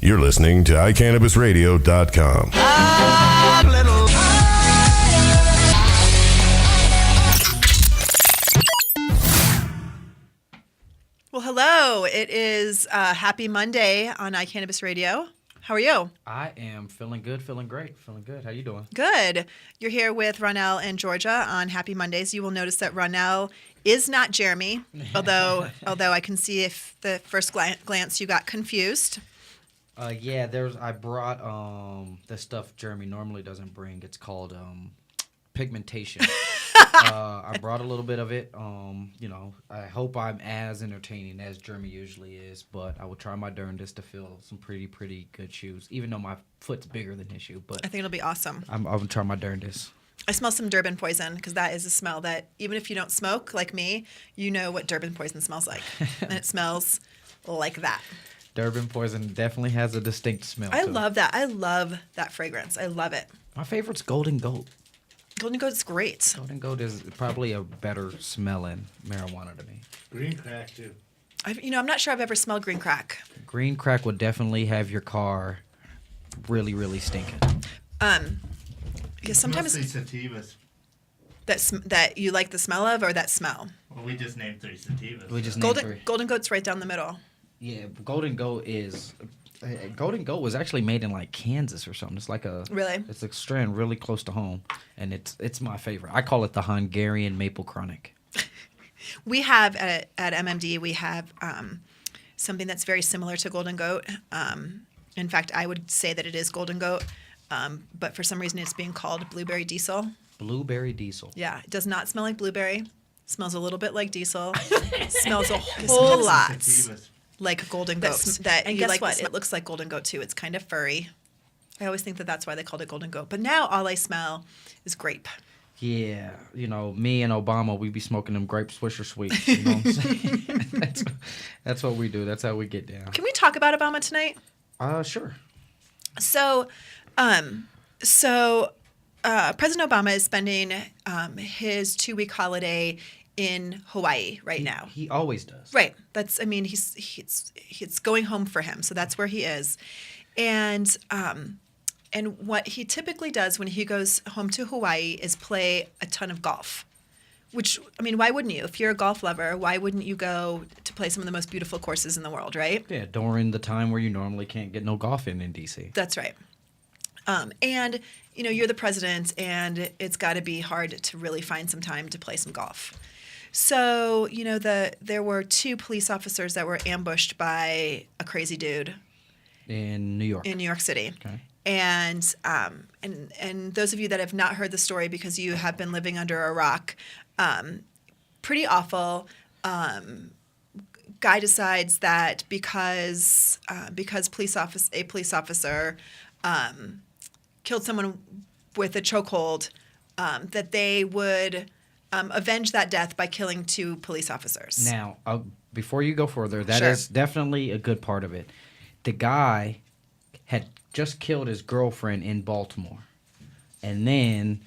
You're listening to iCannabisRadio.com. Well, hello. It is Happy Monday on iCannabis Radio. How are you? I am feeling good, feeling great, feeling good. How you doing? Good. You're here with Ronell and Georgia on Happy Mondays. You will notice that Ronell is not Jeremy, although I can see if the first glance you got confused. Yeah, I brought the stuff Jeremy normally doesn't bring. It's called pigmentation. I brought a little bit of it. I hope I'm as entertaining as Jeremy usually is, but I will try my darndest to fill some pretty good shoes, even though my foot's bigger than his shoe. But I think it'll be awesome. I'm going to try my darndest. I smell some Durban poison because that is a smell that even if you don't smoke like me, you know what Durban poison smells like. And it smells like that. Durban poison definitely has a distinct smell. I love that. I love that fragrance. I love it. My favorite's Golden Goat. Golden Goat's great. Golden Goat is probably a better smelling marijuana to me. Green crack too. I'm not sure I've ever smelled green crack. Green crack would definitely have your car really stinking. Because sometimes Mostly sativas. that you like the smell of or that smell. Well, we just named 3 sativas. We just named 3. Golden Goat's right down the middle. Yeah, Golden Goat was actually made in like Kansas or something. It's like it's a strand really close to home, and it's my favorite. I call it the Hungarian Maple Chronic. We have at MMD we have something that's very similar to Golden Goat. In fact, I would say that it is Golden Goat, but for some reason it's being called Blueberry Diesel. Blueberry Diesel. Yeah, it does not smell like blueberry. Smells a little bit like diesel. Smells a whole lot Sativas. like Golden Goat. And guess what? It looks like Golden Goat too. It's kind of furry. I always think that that's why they called it Golden Goat. But now all I smell is grape. Yeah, me and Obama, we be smoking them grape Swisher Sweets. You know what I'm saying? that's what we do. That's how we get down. Can we talk about Obama tonight? Sure. So President Obama is spending his 2-week holiday in Hawaii right now. He always does. Right. He's going home for him, so that's where he is. And what he typically does when he goes home to Hawaii is play a ton of golf. Which, why wouldn't you? If you're a golf lover, why wouldn't you go to play some of the most beautiful courses in the world, right? Yeah, during the time where you normally can't get no golf in D.C. That's right. And, you're the president, and it's got to be hard to really find some time to play some golf. So, there were 2 police officers that were ambushed by a crazy dude. In New York. In New York City. Okay. And those of you that have not heard the story because you have been living under a rock, pretty awful. Guy decides that because a police officer killed someone with a chokehold, that they would avenge that death by killing 2 police officers. Now, before you go further, that Sure. is definitely a good part of it. The guy had just killed his girlfriend in Baltimore. And then,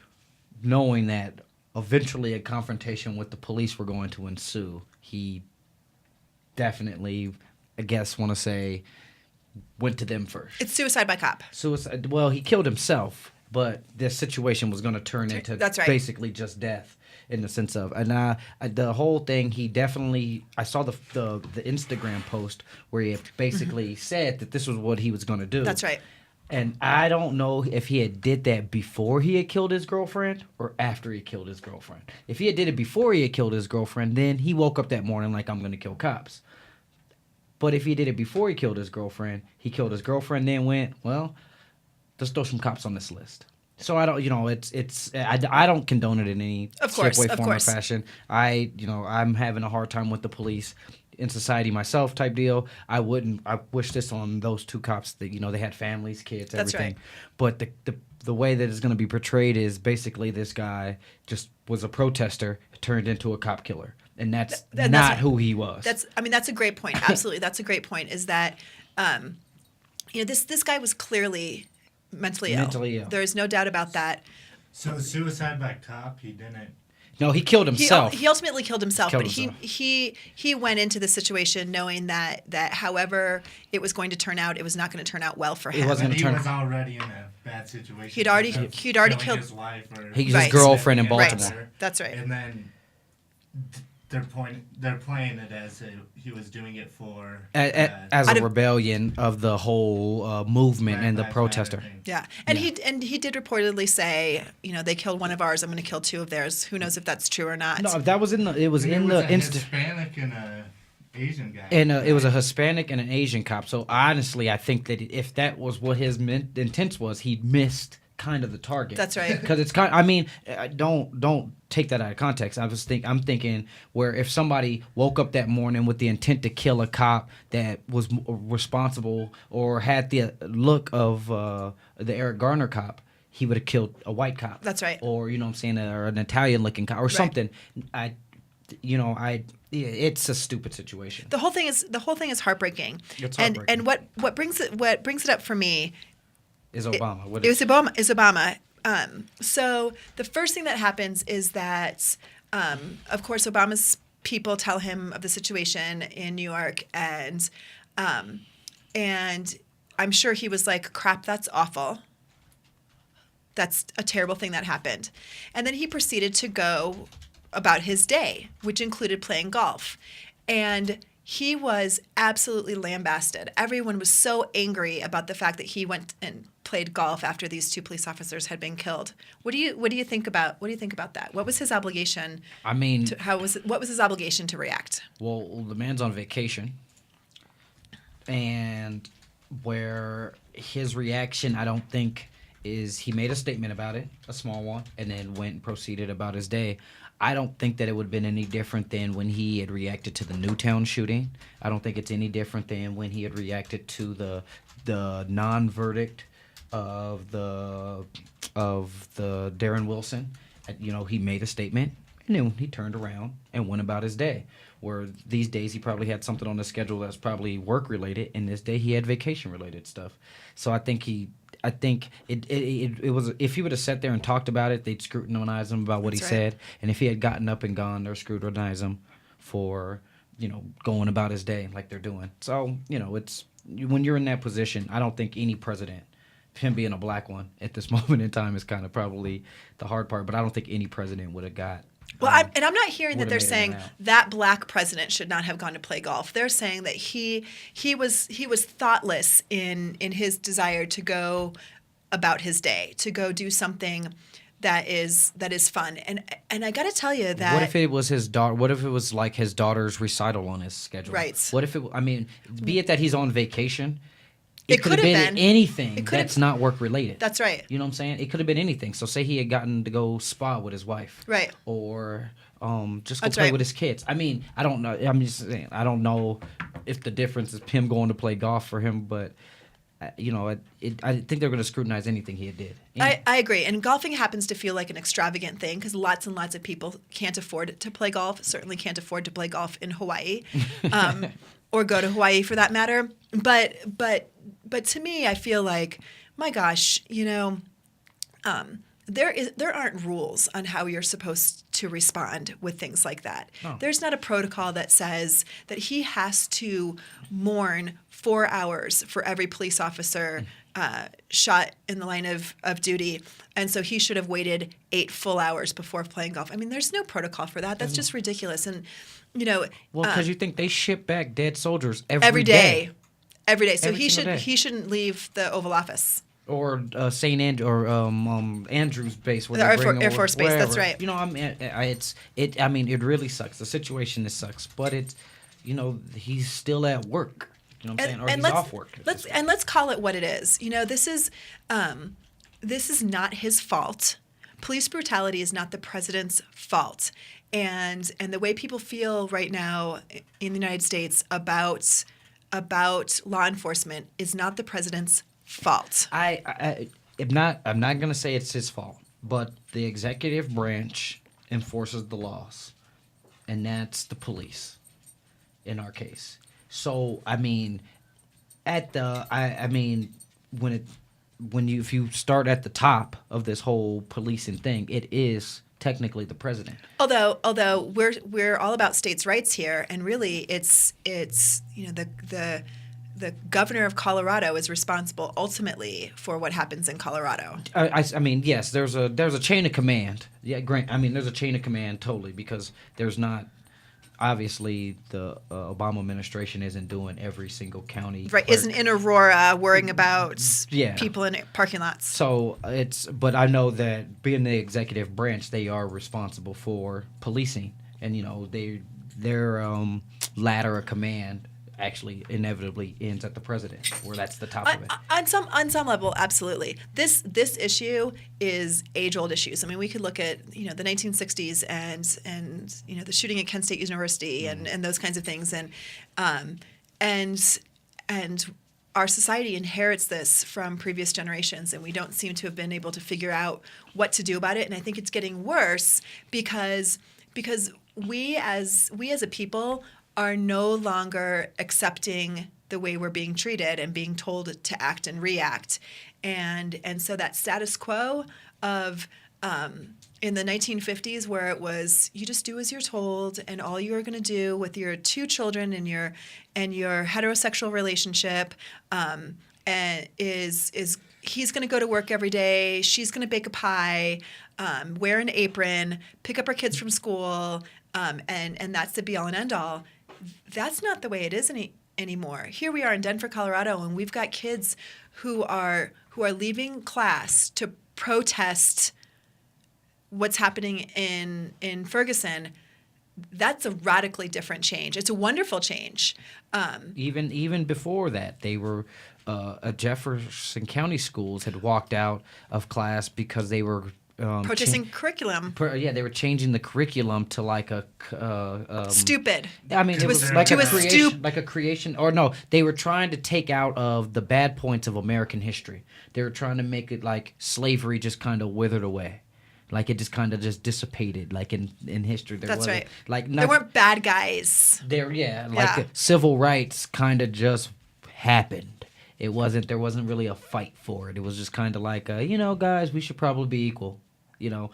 knowing that eventually a confrontation with the police were going to ensue, he definitely, went to them first. It's suicide by cop. Suicide. Well, he killed himself, but this situation was going to turn into That's right. basically just death in the sense of, and the whole thing. He definitely. I saw the Instagram post where he basically said that this was what he was going to do. That's right. And I don't know if he had did that before he had killed his girlfriend or after he killed his girlfriend. If he had did it before he had killed his girlfriend, then he woke up that morning like, I'm going to kill cops. But if he did it before he killed his girlfriend, then went, well, let's throw some cops on this list. So I don't, I don't condone it in any shape, way, form, or fashion. I'm having a hard time with the police in society myself type deal. I wish this on those 2 cops that, they had families, kids, everything. That's right. But the way that it's going to be portrayed is basically this guy just was a protester, turned into a cop killer. And that's not who he was. That's a great point. Absolutely. That's a great point is that, this guy was clearly mentally ill. Mentally ill. There's no doubt about that. So suicide by cop, he didn't No, he killed himself. He ultimately killed himself, Killed but himself. he went into the situation knowing that however it was going to turn out, it was not going to turn out well for him. wasn't And he turn- was already in a bad situation. He'd already killing killed his wife or His Right. girlfriend in Right. Baltimore. That's right. And then they're playing it as he was doing it for As Out a of- rebellion of the whole movement and the Black Lives protester. Matter thing. Yeah, and Yeah. he did reportedly say, they killed one of ours. I'm going to kill two of theirs. Who knows if that's true or not? No, that was in the. It was And in there the a insta. Hispanic and a Asian guy. And it was a Hispanic and an Asian cop. So honestly, I think that if that was what his intent was, he missed kind of the target. That's right. Because it's kind. I mean, don't take that out of context. I'm thinking where if somebody woke up that morning with the intent to kill a cop that was responsible or had the look of the Eric Garner cop, he would have killed a white cop. That's right. Or you know what I'm saying, or an Italian looking cop or something. It's a stupid situation. The whole thing is heartbreaking. It's And heartbreaking. what brings it up for me Is Obama? it was Obama. So the first thing that happens is that, of course, Obama's people tell him of the situation in New York, and I'm sure he was like, "Crap, that's awful. That's a terrible thing that happened." And then he proceeded to go about his day, which included playing golf, and he was absolutely lambasted. Everyone was so angry about the fact that he went and played golf after these two police officers had been killed. What do you think about that? What was his obligation? I mean, What was his obligation to react? well, the man's on vacation, and where his reaction, I don't think, is he made a statement about it, a small one, and then went and proceeded about his day. I don't think that it would have been any different than when he had reacted to the Newtown shooting. I don't think it's any different than when he had reacted to the non-verdict of the Darren Wilson. He made a statement and then he turned around and went about his day. Where these days he probably had something on the schedule that's probably work related, and this day he had vacation related stuff. So I think it was, if he would have sat there and talked about it, they'd scrutinize him about what That's he right. said. And if he had gotten up and gone, they'd scrutinize him for, going about his day like they're doing. So, it's when you're in that position, I don't think any president, him being a black one at this moment in time is kind of probably the hard part, but I don't think any president would have got. Well, I'm not hearing that would've they're made it saying out. that black president should not have gone to play golf. They're saying that he was thoughtless in his desire to go about his day, to go do something that is fun. And I got to tell you that What if it was his daughter? What if it was like his daughter's recital on his schedule? Right. What if it? I mean, be it that he's on vacation, It it could have could have been been. anything It could have- that's not work related. That's right. You know what I'm saying? It could have been anything. So say he had gotten to go spa with his wife, Right. Or just go That's play right. with his kids. I mean, I don't know. I'm just saying. I don't know if the difference is him going to play golf for him, but I think they're going to scrutinize anything he did. I agree. And golfing happens to feel like an extravagant thing because lots and lots of people can't afford to play golf, certainly can't afford to play golf in Hawaii or go to Hawaii for that matter. But to me, I feel like, my gosh, there aren't rules on how you're supposed to respond with things like that. Oh. There's not a protocol that says that he has to mourn 4 hours for every police officer shot in the line of duty, and so he should have waited 8 full hours before playing golf. I mean, there's no protocol for that. That's just ridiculous. And Well, because you think they ship back dead soldiers every day. Every day. So Every single day. he shouldn't leave the Oval Office. Or St. Andrew or Andrews Base, where The they Air bring For- Air over- Force Base, that's wherever. right. I mean, I mean, it really sucks. The situation sucks, but it's, he's still at work. You know what I'm saying? Or he's off work. Let's call it what it is. This is not his fault. Police brutality is not the president's fault. And the way people feel right now in the United States about law enforcement is not the president's fault. I'm not going to say it's his fault, but the executive branch enforces the laws, and that's the police in our case. So I mean, if you start at the top of this whole policing thing, it is technically the president. Although we're all about states' rights here, and really it's the governor of Colorado is responsible ultimately for what happens in Colorado. I mean, yes, there's a chain of command. Yeah, there's a chain of command totally, because there's not. Obviously, the Obama administration isn't doing every single county. Right, isn't in Aurora worrying about people in parking lots. So but I know that being the executive branch, they are responsible for policing, and their ladder of command actually inevitably ends at the president, where that's the top of it. On some level, absolutely. This issue is age-old issues. I mean, we could look at the 1960s and the shooting at Kent State University and those kinds of things, and our society inherits this from previous generations, and we don't seem to have been able to figure out what to do about it. And I think it's getting worse because we as a people are no longer accepting the way we're being treated and being told to act and react. And so that status quo of in the 1950s, where it was you just do as you're told, and all you're going to do with your 2 children and your heterosexual relationship and is he's going to go to work every day, she's going to bake a pie, wear an apron, pick up her kids from school, and that's the be all and end all. That's not the way it is anymore. Here we are in Denver, Colorado, and we've got kids who are leaving class to protest what's happening in Ferguson. That's a radically different change. It's a wonderful change. Even before that, they were Jefferson County schools had walked out of class because they were protesting curriculum. They were changing the curriculum to like a stupid. I mean, it was like a creation, or no, they were trying to take out of the bad points of American history. They were trying to make it like slavery just kind of withered away. Like it just kind of just dissipated. Like in history, That's right. Like there weren't bad guys. Civil rights kind of just happened. There wasn't really a fight for it. It was just kind of like, guys, we should probably be equal. Equal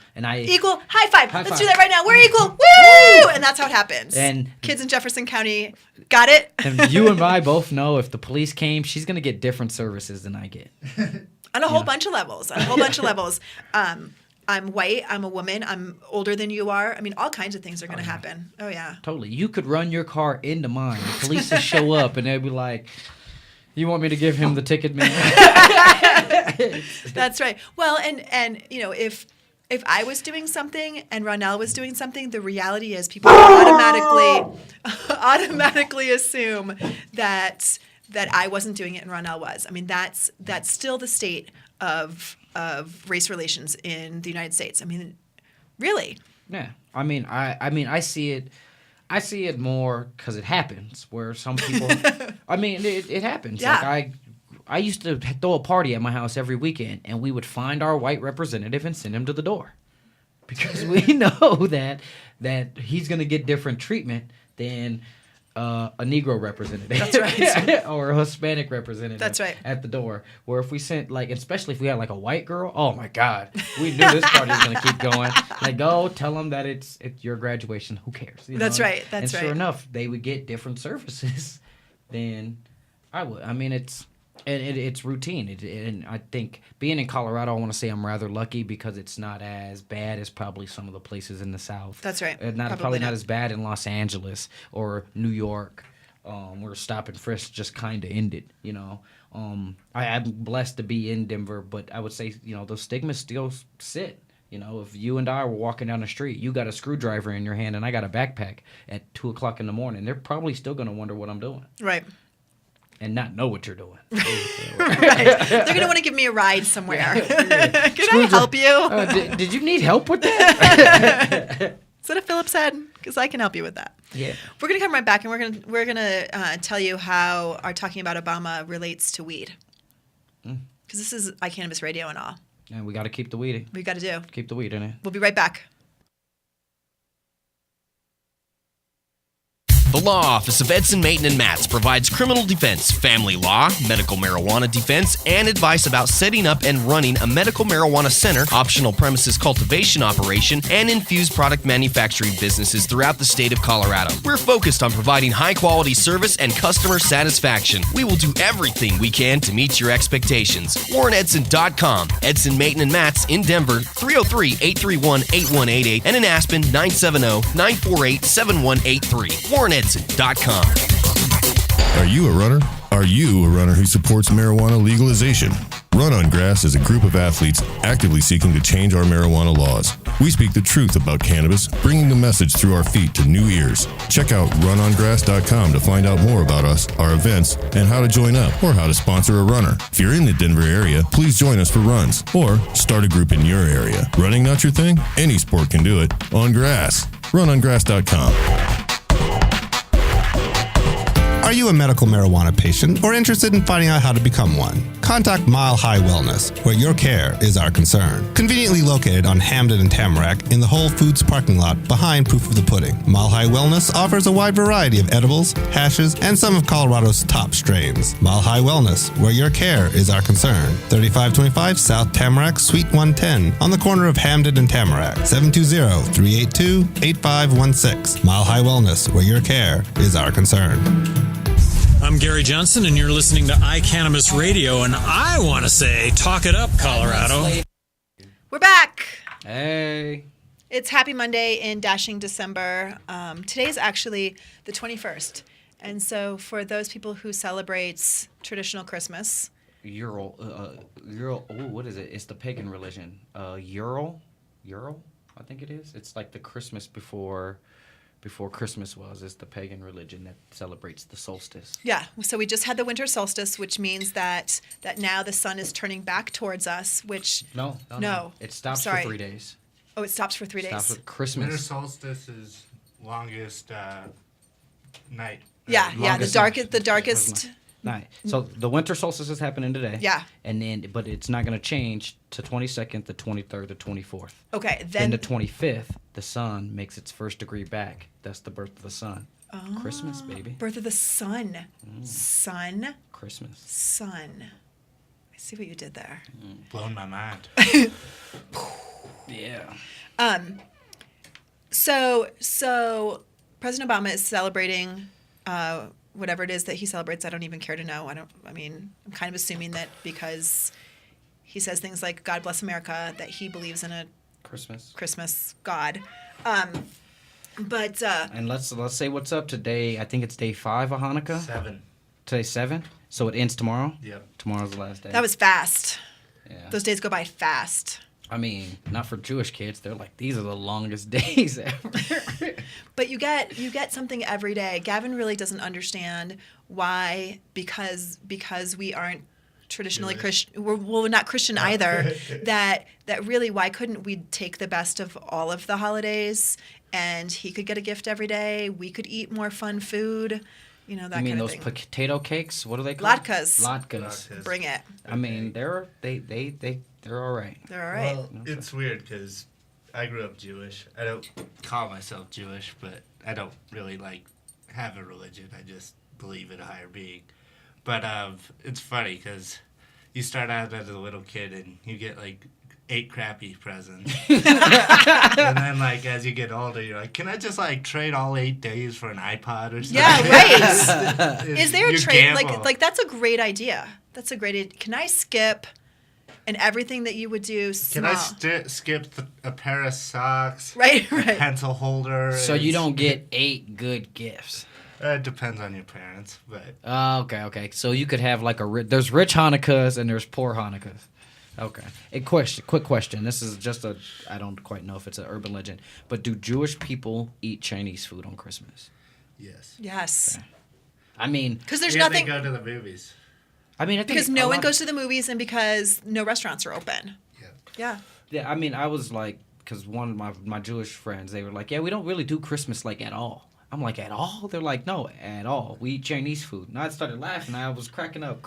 high five. Let's do that right now. We're equal. Woo! And that's how it happens. And kids in Jefferson County got it. And you and I both know if the police came, she's gonna get different services than I get. On a whole bunch of levels. I'm white. I'm a woman. I'm older than you are. I mean, all kinds of things are going to happen. Oh, yeah. Totally. You could run your car into mine. The police will show up, and they'll be like, you want me to give him the ticket, man? That's right. Well, and if I was doing something and Ronell was doing something, the reality is people automatically assume that I wasn't doing it and Ronell was. I mean, that's still the state of race relations in the United States. I mean, really. Yeah. I mean, I see it more because it happens where some people. I mean, it happens. Yeah. Like I used to throw a party at my house every weekend, and we would find our white representative and send him to the door, because we know that he's going to get different treatment than a Negro representative. That's right. Or a Hispanic representative. That's right. At the door. Where if we sent, especially if we had a white girl, oh my God, we knew this party was going to keep going. Go tell them that it's your graduation. Who cares? That's right. And sure enough, they would get different services than I would. I mean, it's routine. And I think being in Colorado, I want to say I'm rather lucky because it's not as bad as probably some of the places in the South. That's right. Probably not as bad in Los Angeles or New York, where stop and frisk just kind of ended. I'm blessed to be in Denver, but I would say those stigmas still sit. If you and I were walking down the street, you got a screwdriver in your hand and I got a backpack at 2:00 in the morning, they're probably still going to wonder what I'm doing. Right. And not know what you're doing. Right. They're going to want to give me a ride somewhere. Yeah. Can I help you? Did you need help with that? Is that a Phillips head? Because I can help you with that. Yeah. We're going to come right back, and we're gonna tell you how our talking about Obama relates to weed. Because this is iCannabis Radio and all. And we got to keep the weed. We got to do. Keep the weed in it. We'll be right back. The Law Office of Edson Maton and Matz provides criminal defense, family law, medical marijuana defense, and advice about setting up and running a medical marijuana center, optional premises cultivation operation, and infused product manufacturing businesses throughout the state of Colorado. We're focused on providing high-quality service and customer satisfaction. We will do everything we can to meet your expectations. WarrenEdson.com. Edson Maton and Matz in Denver, 303-831-8188, and in Aspen, 970-948-7183. WarrenEdson.com. Are you a runner? Are you a runner who supports marijuana legalization? Run on Grass is a group of athletes actively seeking to change our marijuana laws. We speak the truth about cannabis, bringing the message through our feet to new ears. Check out runongrass.com to find out more about us, our events, and how to join up or how to sponsor a runner. If you're in the Denver area, please join us for runs or start a group in your area. Running not your thing? Any sport can do it. On grass. Runongrass.com. Are you a medical marijuana patient or interested in finding out how to become one? Contact Mile High Wellness, where your care is our concern. Conveniently located on Hamden and Tamarack in the Whole Foods parking lot behind Proof of the Pudding. Mile High Wellness offers a wide variety of edibles, hashes, and some of Colorado's top strains. Mile High Wellness, where your care is our concern. 3525 South Tamarack, Suite 110, on the corner of Hamden and Tamarack. 720-382-8516. Mile High Wellness, where your care is our concern. I'm Gary Johnson, and you're listening to Cannabis Radio, and I want to say, talk it up, Colorado. We're back. Hey. It's Happy Monday in dashing December. Today is actually the 21st. And so for those people who celebrate traditional Christmas. Ural, what is it? It's the pagan religion. Ural, I think it is. It's like the Christmas before Christmas is the pagan religion that celebrates the solstice. Yeah, so we just had the winter solstice, which means that now the sun is turning back towards us, which... No. It stops for 3 days. Oh, it stops for 3 days. Stops with Christmas. Winter solstice is longest night. Yeah, the darkest night. So the winter solstice is happening today. Yeah. But it's not going to change to 22nd, the 23rd, the 24th. Okay, then the 25th, the sun makes its first degree back. That's the birth of the sun. Oh, Christmas, baby. Birth of the sun. Sun. Christmas. Sun. I see what you did there. Blown my mind. Yeah. So President Obama is celebrating whatever it is that he celebrates. I don't even care to know. I'm kind of assuming that because he says things like God bless America, that he believes in a Christmas God. And let's say what's up today. I think it's day 5 of Hanukkah. 7. Today's 7? So it ends tomorrow? Yep. Tomorrow's the last day. That was fast. Yeah. Those days go by fast. I mean, not for Jewish kids. They're like, these are the longest days ever. But you get something every day. Gavin really doesn't understand why, because we aren't traditionally Christian. We're not Christian either. that really, why couldn't we take the best of all of the holidays, and he could get a gift every day. We could eat more fun food. You know, that kind of thing. You mean those potato cakes? What are they called? Latkes. Bring it. I mean, they're all right. They're all right. Well, it's weird because I grew up Jewish. I don't call myself Jewish, but I don't really have a religion. I just believe in a higher being. But it's funny because you start out as a little kid and you get 8 crappy presents. And then as you get older, you're like, can I just trade all 8 days for an iPod or something? Yeah, right. Is there a trade? Gamble. That's a great idea. That's a great idea. Can I skip and everything that you would do small? Can I skip a pair of socks? Right. A pencil holder. So you don't get 8 good gifts. It depends on your parents, but... Okay. So you could have there's rich Hanukkahs and there's poor Hanukkahs. Okay. Quick question. This is just I don't quite know if it's an urban legend, but do Jewish people eat Chinese food on Christmas? Yes. Yes. Okay. I mean... Because there's nothing... They go to the movies. I mean, I think because no one goes to the movies and because no restaurants are open. Yeah. Yeah, I mean, I was because one of my Jewish friends, they were like, yeah, we don't really do Christmas at all. I'm like, at all? They're like, no, at all. We eat Chinese food. And I started laughing. I was cracking up.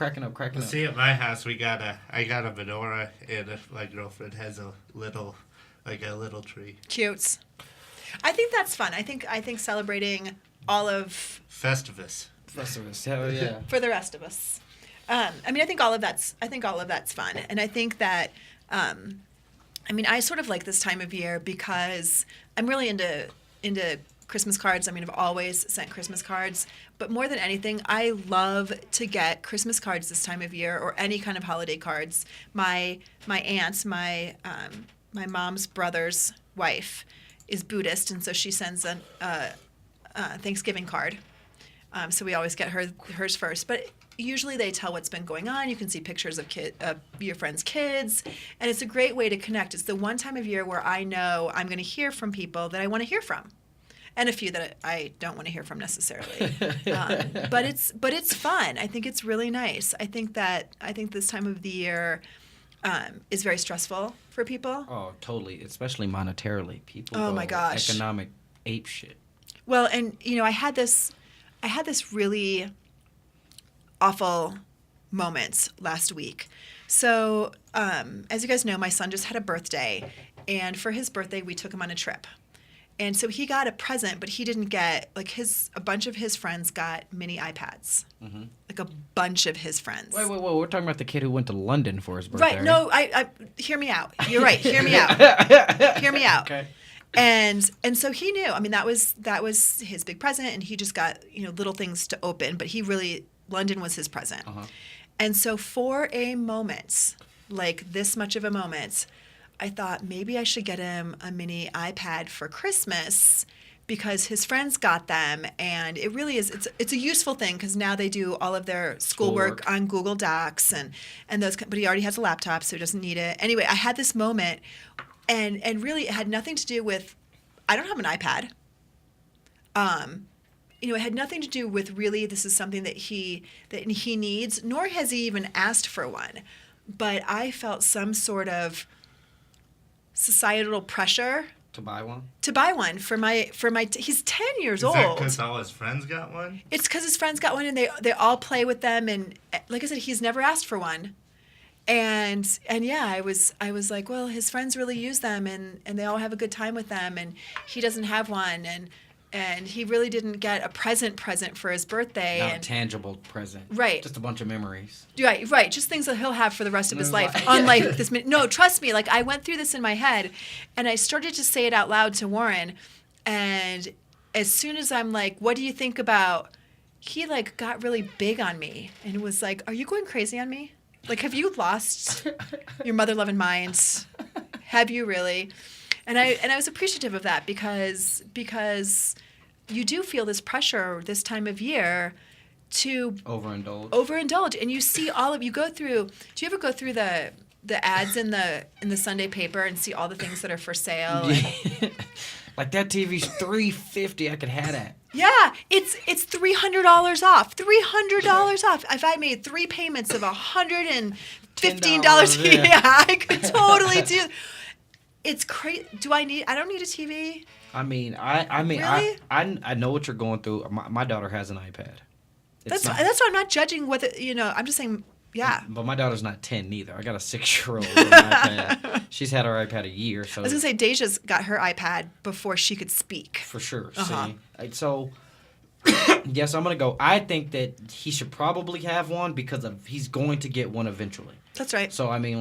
See, at my house, I got a menorah, and my girlfriend has a little tree. Cutes. I think that's fun. I think celebrating all of Festivus. Hell yeah. for the rest of us. I mean, I think all of that's fun, and I think that I mean, I sort of like this time of year because I'm really into Christmas cards. I mean, I've always sent Christmas cards, but more than anything, I love to get Christmas cards this time of year or any kind of holiday cards. My aunt, my mom's brother's wife, is Buddhist, and so she sends a Thanksgiving card. So we always get hers first, but usually they tell what's been going on. You can see pictures of your friends' kids, and it's a great way to connect. It's the one time of year where I know I'm going to hear from people that I want to hear from, and a few that I don't want to hear from necessarily. But it's fun. I think it's really nice. I think this time of the year is very stressful for people. Oh, totally. Especially monetarily, people. Oh go my gosh. Economic ape shit. Well, and I had this really awful moment last week. So, as you guys know, my son just had a birthday, and for his birthday, we took him on a trip. And so he got a present, but he didn't get, a bunch of his friends got mini iPads. Mm-hmm. Like a bunch of his friends. Wait. We're talking about the kid who went to London for his birthday. Right. No, I hear me out. You're right. Hear me out. Hear me out. Okay. And so he knew. I mean, that was his big present, and he just got, little things to open, but London was his present. Uh-huh. And so for a moment, like this much of a moment, I thought maybe I should get him a mini iPad for Christmas because his friends got them, and it really is. It's a useful thing because now they do all of their schoolwork on Google Docs and those. But he already has a laptop, so he doesn't need it. Anyway, I had this moment, and really it had nothing to do with. I don't have an iPad. It had nothing to do with really this is something that he needs, nor has he even asked for one. But I felt some sort of societal pressure to buy one for my he's 10 years old. Is that because all his friends got one? It's because his friends got one, and they all play with them, and like I said, he's never asked for one. And yeah, I was like, well, his friends really use them, and they all have a good time with them, and he doesn't have one, and he really didn't get a present for his birthday. Not a tangible present. Right. Just a bunch of memories. Right. Just things that he'll have for the rest of his life. Unlike this. No, trust me. Like, I went through this in my head, and I started to say it out loud to Warren. And as soon as I'm like, what do you think about... He, got really big on me and was like, are you going crazy on me? Like, have you lost your mother-loving mind? Have you really? And I was appreciative of that because you do feel this pressure this time of year to overindulge, and you see you go through. Do you ever go through the ads in the Sunday paper and see all the things that are for sale? Yeah. Like that TV's $350. I could have that. Yeah, it's $300 off. $300 off. If I made 3 payments of $115, yeah, I could totally do. It's crazy. I don't need a TV. I mean, really? I know what you're going through. My daughter has an iPad. That's why I'm not judging whether I'm just saying. Yeah. But my daughter's not 10 neither. I got a 6-year-old with an iPad. She's had her iPad a year. So I was gonna say Deja's got her iPad before she could speak. For sure. Uh-huh. See, so yes, I'm gonna go. I think that he should probably have one because he's going to get one eventually. That's right. So I mean,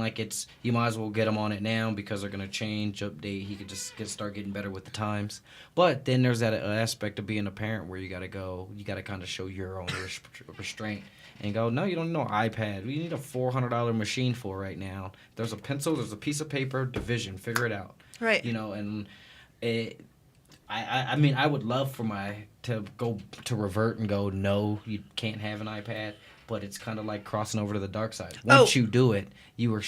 you might as well get him on it now because they're gonna change, update. He could just start getting better with the times. But then there's that aspect of being a parent where you gotta kind of show your own restraint and go, no, you don't need no iPad. We need a $400 machine for right now. There's a pencil, there's a piece of paper, division, figure it out. Right. And I mean, I would love to revert and go, no, you can't have an iPad. But it's kind of like crossing over to the dark side. Once you do it, you're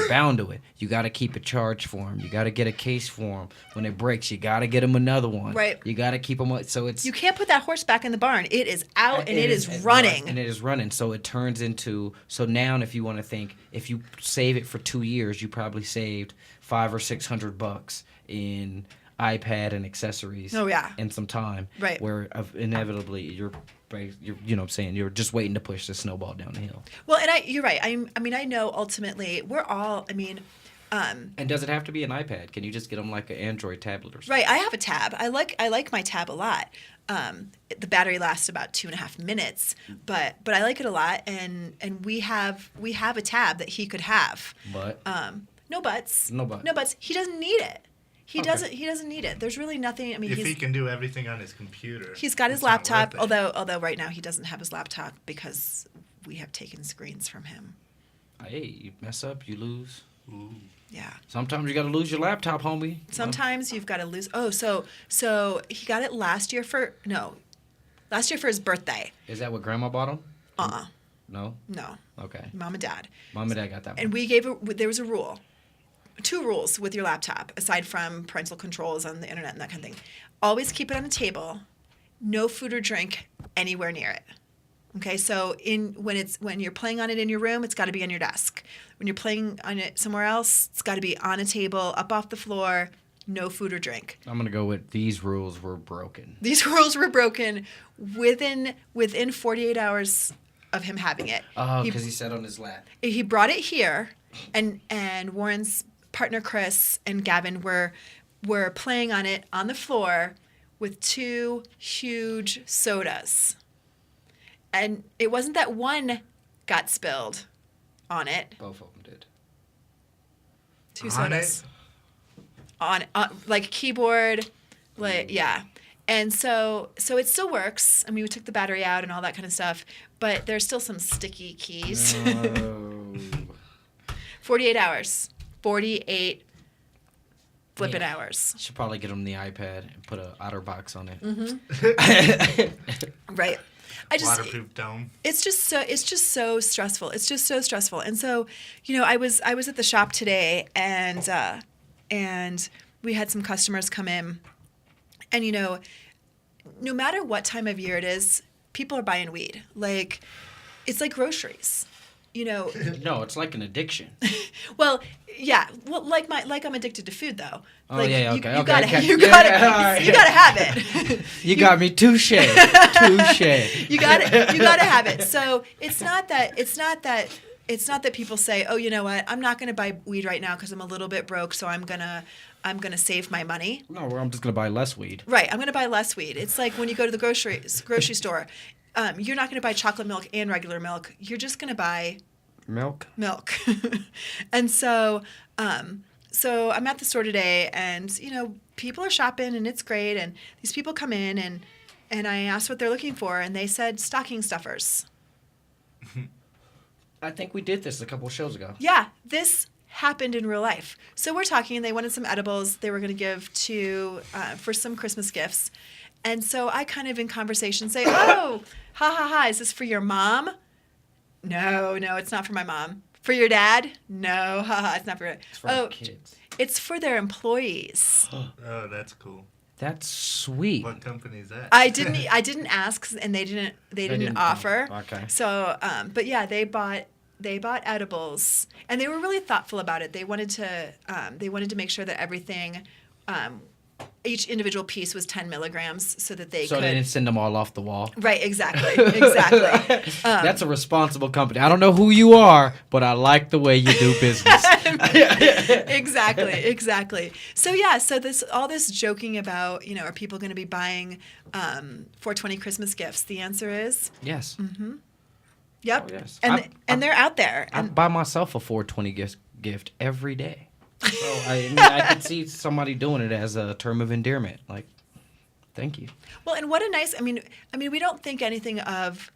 bound to it. You got to keep it charged for them. You got to get a case for them. When it breaks, you got to get them another one. Right. You got to keep them. So it's. You can't put that horse back in the barn. It is out and it is running. And it is running. So it turns into. So now, if you want to think, if you save it for 2 years, you probably saved $500 or $600 in iPad and accessories. Oh yeah. And some time. Right. Where inevitably you're you know what I'm saying, you're just waiting to push the snowball down the hill. Well, and you're right. I mean, I know ultimately we're all And does it have to be an iPad? Can you just get them like an Android tablet or something? Right, I have a tab. I like my tab a lot. The battery lasts about 2.5 minutes, but I like it a lot, and we have a tab that he could have. But No buts. No buts. No buts. He doesn't need it. He Okay. doesn't need it. There's really nothing. I mean, If he can do everything on his computer, he's got his it's not worth laptop. it. Although right now he doesn't have his laptop because we have taken screens from him. hey, you mess up, you lose. Ooh. Yeah. Sometimes you got to lose your laptop, homie. Sometimes you've got to lose. Oh, so he got it last year for his birthday. Is that what Grandma bought him? No. No, Okay. mom and dad. Mom and Dad got that one. And there was a rule, 2 rules with your laptop aside from parental controls on the internet and that kind of thing. Always keep it on a table. No food or drink anywhere near it. Okay, so when you're playing on it in your room, it's got to be on your desk. When you're playing on it somewhere else, it's got to be on a table, up off the floor. No food or drink. I'm gonna go with these rules were broken. These rules were broken within 48 hours of him having it. Oh, because he sat on his lap. He brought it here, and Warren's partner Chris and Gavin were playing on it on the floor with 2 huge sodas. And it wasn't that one got spilled on it. Both of them did. 2 On sodas. On like keyboard, like yeah. And so it still works. I mean, we took the battery out and all that kind of stuff, but there's still some sticky keys. No. 48 hours. 48 flippin' Yeah. hours. Should probably get him the iPad and put a OtterBox on it. Right. I just Waterproof dome. it's just so stressful. It's just so stressful. And so, I was at the shop today and we had some customers come in, and no matter what time of year it is, people are buying weed. Like it's like groceries. No, it's like an addiction. Well, yeah. Well, like I'm addicted to food though. Oh, Like, yeah, you, okay, you okay, gotta, okay. you Yeah, gotta, all right. you gotta have it. You got me touche. Touche. You gotta have it. So it's not that people say, oh, you know what, I'm not gonna buy weed right now because I'm a little bit broke, so I'm gonna save my money. No, I'm just gonna buy less weed. Right, I'm gonna buy less weed. It's like when you go to the grocery store, you're not gonna buy chocolate milk and regular milk. You're just gonna buy Milk. And so so I'm at the store today, and people are shopping, and it's great, and these people come in, and I asked what they're looking for, and they said stocking stuffers. I think we did this a couple shows ago. Yeah, this happened in real life. So we're talking, and they wanted some edibles they were going to give to for some Christmas gifts. And so I kind of in conversation say, oh, ha, is this for your mom? No, it's not for my mom. For your dad? No, it's not for it. It's for our kids. It's for their employees. Oh, that's cool. That's sweet. What company is that? I didn't ask, and they didn't offer. Okay. So, but yeah, they bought edibles, and they were really thoughtful about it. They wanted to make sure that everything, each individual piece was 10 milligrams, so that they So could. they didn't send them all off the wall. Right, exactly. That's a responsible company. I don't know who you are, but I like the way you do business. Exactly. So yeah, so all this joking about, are people going to be buying 420 Christmas gifts? The answer is Yes. yep. Oh, yes. And they're out there. I And buy myself a 420 gift every day. So I could see somebody doing it as a term of endearment. Like, thank you. well, and what a nice. I mean, we don't think anything of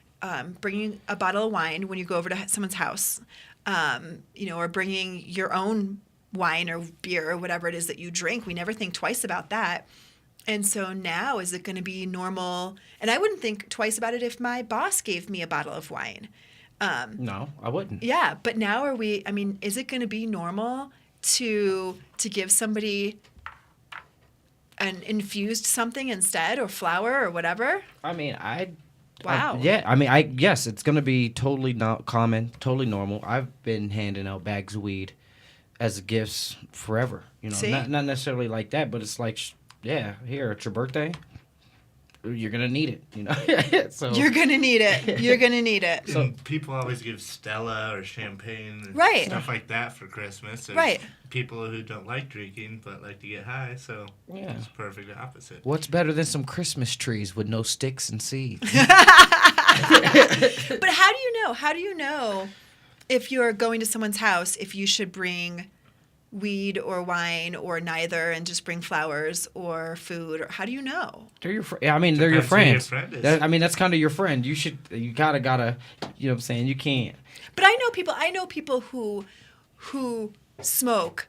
bringing a bottle of wine when you go over to someone's house, or bringing your own wine or beer or whatever it is that you drink. We never think twice about that. And so now, is it going to be normal? And I wouldn't think twice about it if my boss gave me a bottle of wine. No, I wouldn't. Yeah, but now is it going to be normal to give somebody an infused something instead, or flour or whatever? I mean, Wow. Yes, it's gonna be totally not common, totally normal. I've been handing out bags of weed as gifts forever. See? Not necessarily like that, but it's like, here, it's your birthday. you're gonna need it, you know. So You're gonna need it. You're gonna need it. So people always give Stella or champagne, or Right. stuff like that for Christmas. There's Right. people who don't like drinking but like to get high, so Yeah. it's perfect opposite. what's better than some Christmas trees with no sticks and seeds? But how do you know? How do you know if you're going to someone's house if you should bring weed or wine or neither and just bring flowers or food? Or how do you know? They're your I mean, they're your Depends who your friends. friend is. I mean, that's kind of your friend. You gotta, you know what I'm saying? You can't. But I know people who smoke,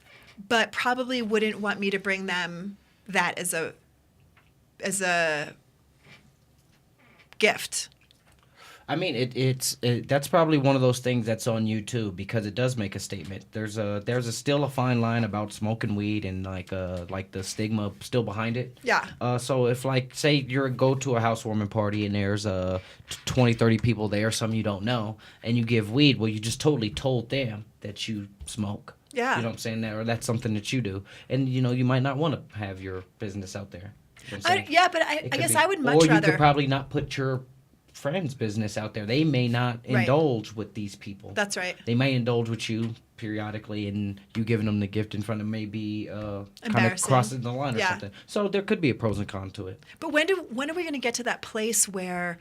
but probably wouldn't want me to bring them that as a gift. I mean, it's that's probably one of those things that's on YouTube because it does make a statement. There's still a fine line about smoking weed and like the stigma still behind it. Yeah. So if like say you go to a housewarming party and there's 20, 30 people there, some you don't know, and you give weed, well, you just totally told them that you smoke. Yeah. You know what I'm saying? Or that's something that you do, and you know you might not want to have your business out there. You know what I'm saying? Yeah, but I It could guess be. I would much or you rather. could probably not put your friends' business out there. They may not Right. indulge with these people. That's right. They may indulge with you periodically, and you giving them the gift in front of maybe kind of Embarrassing. crossing the line or Yeah. something. So there could be a pros and cons to it. But when are we going to get to that place where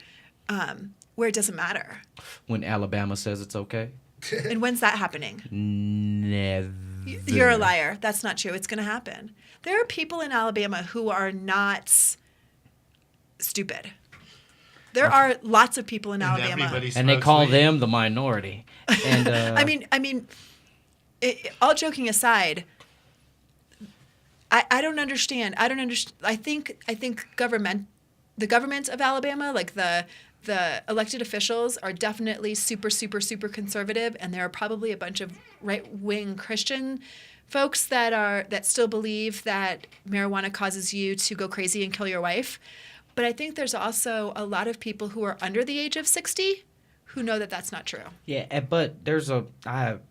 it doesn't matter? When Alabama says it's okay, And when's that happening? never. You're a liar. That's not true. It's going to happen. There are people in Alabama who are not stupid. There are lots of people in Alabama. everybody And they smokes call weed. them the minority. And I mean, all joking aside, I don't understand. I don't understand. I think the government of Alabama, like the elected officials, are definitely super, super, super conservative, and there are probably a bunch of right-wing Christian folks that still believe that marijuana causes you to go crazy and kill your wife. But I think there's also a lot of people who are under the age of 60 who know that that's not true. yeah, but there's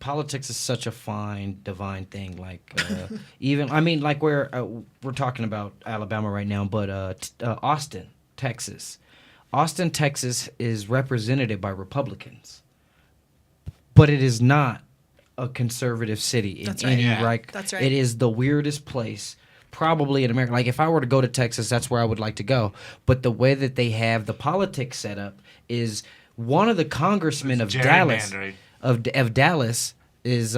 politics is such a fine, divine thing. Like even I mean, like we're talking about Alabama right now, but Austin, Texas. Austin, Texas is represented by Republicans, but it is not a conservative city in That's right. any Yeah. right. That's right. It is the weirdest place probably in America. Like if I were to go to Texas, that's where I would like to go. But the way that they have the politics set up is one of the congressmen of It's Dallas gerrymandering. of Dallas is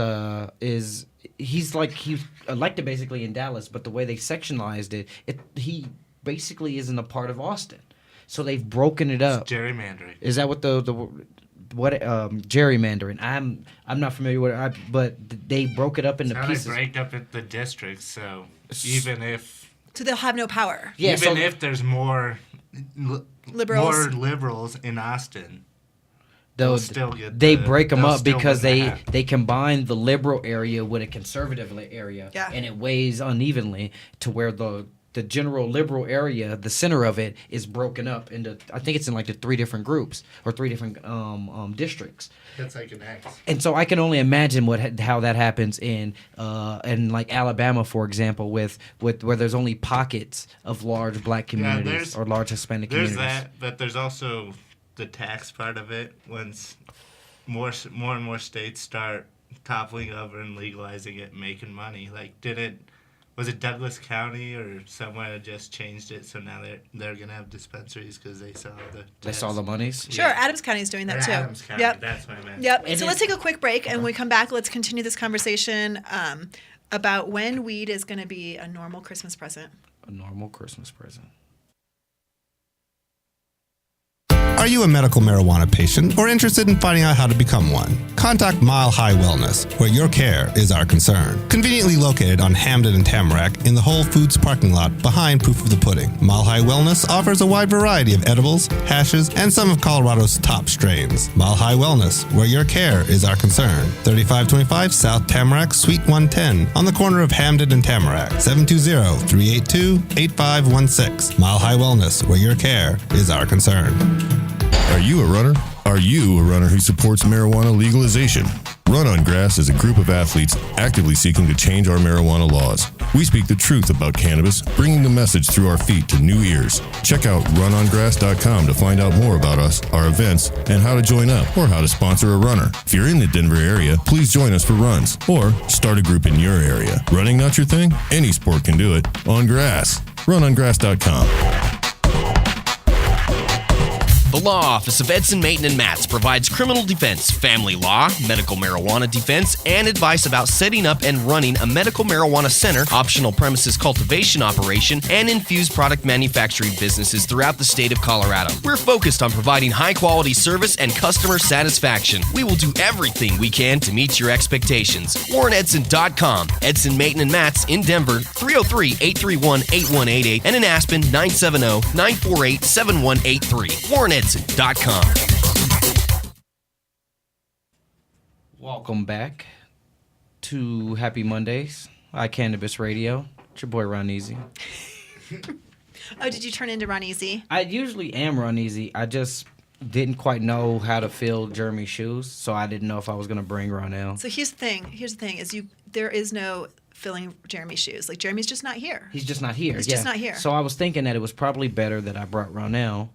he's elected basically in Dallas, but the way they sectionalized it he basically isn't a part of Austin. So they've broken it up. Gerrymandering. Is that what gerrymandering? I'm not familiar with it, but they broke it up into How they pieces. break up at the districts, so even if So they'll have no power. Yeah, even so if there's more Liberals. more liberals in Austin, though they'll still get they the- break them they'll up still because win the they hat. they combine the liberal area with a conservative area, Yeah. and it weighs unevenly to where the general liberal area, the center of it, is broken up into I think it's in like the three different groups or three different districts. That's like an X. And so I can only imagine how that happens in like Alabama, for example, with where there's only pockets of large black communities there's- or large Hispanic There's communities. that, but there's also the tax part of it. Once more and more states start toppling over and legalizing it, and making money. Like, was it Douglas County or somewhere that just changed it? So now they're gonna have dispensaries because they saw the They saw the monies. Sure, Yeah. Adams County is doing that Or too. Adams County. Yep. That's what I meant. Yep. And So let's take a quick break, and when we come back, let's continue this conversation about when weed is going to be a normal Christmas present. A normal Christmas present. Are you a medical marijuana patient or interested in finding out how to become one? Contact Mile High Wellness, where your care is our concern. Conveniently located on Hamden and Tamarack in the Whole Foods parking lot behind Proof of the Pudding. Mile High Wellness offers a wide variety of edibles, hashes, and some of Colorado's top strains. Mile High Wellness, where your care is our concern. 3525 South Tamarack, Suite 110, on the corner of Hamden and Tamarack. 720-382-8516. Mile High Wellness, where your care is our concern. Are you a runner? Are you a runner who supports marijuana legalization? Run on Grass is a group of athletes actively seeking to change our marijuana laws. We speak the truth about cannabis, bringing the message through our feet to new ears. Check out runongrass.com to find out more about us, our events, and how to join up or how to sponsor a runner. If you're in the Denver area, please join us for runs or start a group in your area. Running not your thing? Any sport can do it on grass. Runongrass.com. The Law Office of Edson, Mayton, and Matz provides criminal defense, family law, medical marijuana defense, and advice about setting up and running a medical marijuana center, optional premises cultivation operation, and infused product manufacturing businesses throughout the state of Colorado. We're focused on providing high-quality service and customer satisfaction. We will do everything we can to meet your expectations. WarrenEdson.com. Edson, Mayton, and Matz in Denver, 303-831-8188, and in Aspen, 970-948-7183. WarrenEdson.com. Welcome back to Happy Mondays, Cannabis Radio. It's your boy Ron Easy. Oh, did you turn into Ron Easy? I usually am Ron Easy. I just didn't quite know how to fill Jeremy's shoes, so I didn't know if I was gonna bring Ronell. So here's the thing. There is no filling Jeremy's shoes. Like, Jeremy's just not here. He's just not here. He's just not here. So I was thinking that it was probably better that I brought Ronell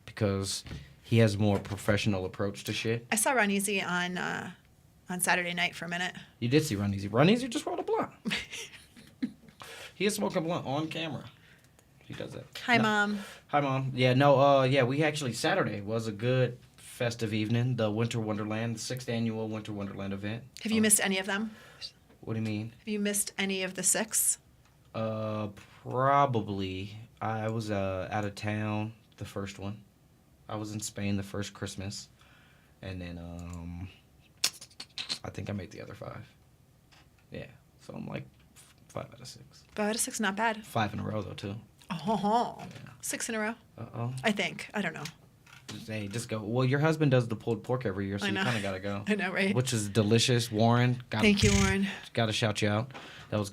because he has a more professional approach to shit. I saw Ron Easy on Saturday night for a minute. You did see Ron Easy. Ron Easy just rolled a blunt. He is smoking a blunt on camera. He does that. Hi, Mom. Hi, Mom. Yeah, we actually, Saturday was a good festive evening. The Winter Wonderland, the 6th annual Winter Wonderland event. Have you missed any of them? What do you mean? Have you missed any of the 6? Probably. I was out of town the first one. I was in Spain the first Christmas, and then I think I made the other 5. Yeah, so I'm like 5 out of 6. 5 out of 6, not bad. 5 in a row though too. Oh, Yeah. 6 in a row. Uh-oh. I think. I don't know. Just go. Well, your husband does the pulled pork every year, so I you know. kind of gotta go. I know, right? Which is delicious, Warren. Thank you, Warren. Got to shout you out. That was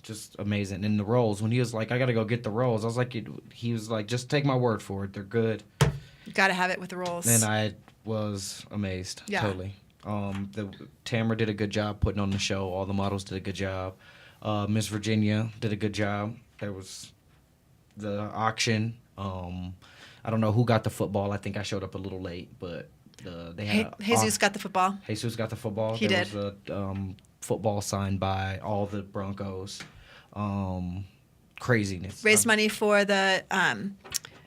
just amazing. And the rolls, when he was like, I got to go get the rolls, I was like, he was like, just take my word for it. They're good. Got to have it with the rolls. And I was amazed. Yeah. Totally. Tamara did a good job putting on the show. All the models did a good job. Miss Virginia did a good job. There was the auction. I don't know who got the football. I think I showed up a little late, but they had Jesus got the football. Jesus got the football. He there did. was a football signed by all the Broncos. Craziness. Raised money for the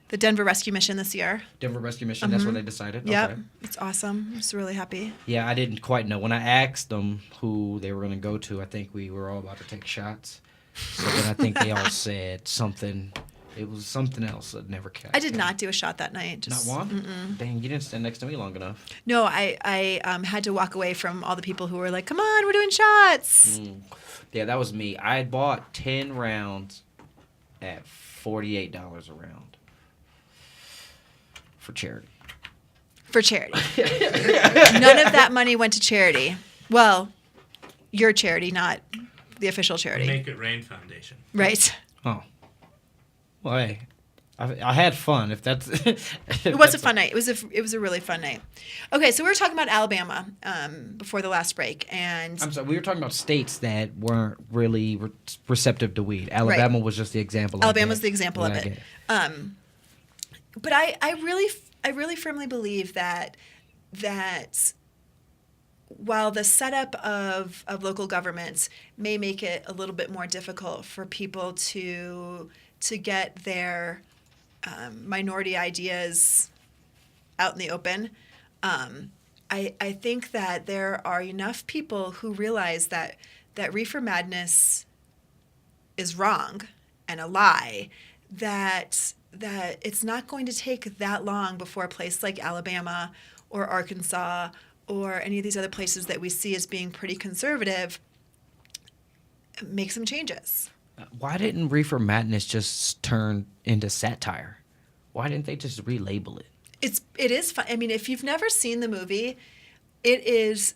Denver Rescue Mission this year. Denver Rescue Mission. That's what they decided. Yep. Okay. It's awesome. I'm just really happy. Yeah, I didn't quite know. When I asked them who they were going to go to, I think we were all about to take shots. So then I think they all said something. It was something else that never came. I did not do a shot that night. Just, Not one? Mm-mm. Dang, you didn't stand next to me long enough. No, I had to walk away from all the people who were like, come on, we're doing shots. Yeah, that was me. I had bought 10 rounds at $48 a round for charity. For charity. None of that money went to charity. Well, your charity, not the official charity. Make It Rain Foundation. Right. Oh. Well, hey, I had fun. If that's It was a fun night. It was a really fun night. Okay, so we were talking about Alabama before the last break, and I'm sorry, we were talking about states that weren't really receptive to weed. Alabama was just the example. Alabama's the example of it. But I really firmly believe that while the setup of local governments may make it a little bit more difficult for people to get their minority ideas out in the open, I think that there are enough people who realize that reefer madness is wrong and a lie, that it's not going to take that long before a place like Alabama or Arkansas or any of these other places that we see as being pretty conservative make some changes. Why didn't Reefer Madness just turn into satire? Why didn't they just relabel it? It is fun. I mean, if you've never seen the movie, it is